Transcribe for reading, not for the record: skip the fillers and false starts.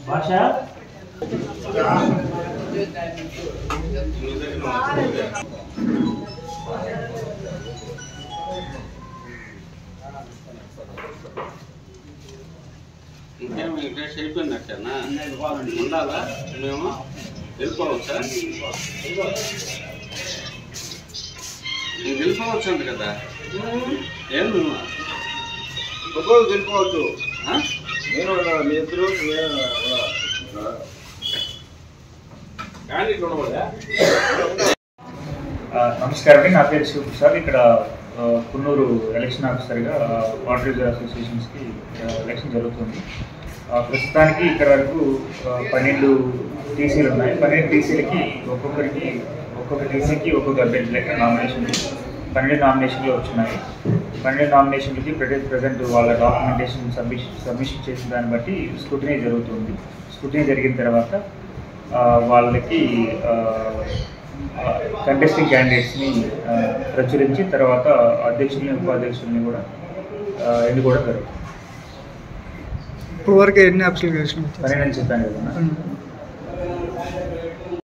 భాష ఇంకేం వెంకటేష్ అయిపోయినట్టేనా ఉండాలా మేము వెళ్ళిపోవచ్చా నువ్వు వెళ్ళిపోవచ్చు అంట కదా ఏం నువ్వు ఒక్కొక్కరు వెళ్ళిపోవచ్చు నేను మీ ఇద్దరు నమస్కారం అండి. నా పేరు శివప్రసాద్. ఇక్కడ కున్నూరు ఎలక్షన్ ఆఫీసర్గా వాటర్ యూజర్ అసోసియేషన్స్కి ఎలక్షన్ జరుగుతుంది. ప్రస్తుతానికి ఇక్కడ వరకు 12 టీసీలు ఉన్నాయి. 12 టీసీలకి ఒక్కొక్క టీసీకి ఒక్కొక్క అభ్యర్థి లెక్క నామినేషన్ 12 నామినేషన్లు వచ్చినాయి. 12 నామినేషన్లకి ప్రజెంట్ వాళ్ళ డాక్యుమెంటేషన్ సబ్మిషన్ చేసిన దాన్ని బట్టి స్క్రూటినీ జరుగుతుంది. స్క్రూటినీ జరిగిన తర్వాత వాళ్ళకి కంటెస్టింగ్ క్యాండిడేట్స్ని ప్రచురించి తర్వాత అధ్యక్షుల్ని ఉపాధ్యక్షుల్ని కూడా ఎన్నుకోవడం జరుగుతుంది. ఇప్పుడు వరకు ఎన్ని అప్లికేషన్ 12 అని చెప్పాను కదా.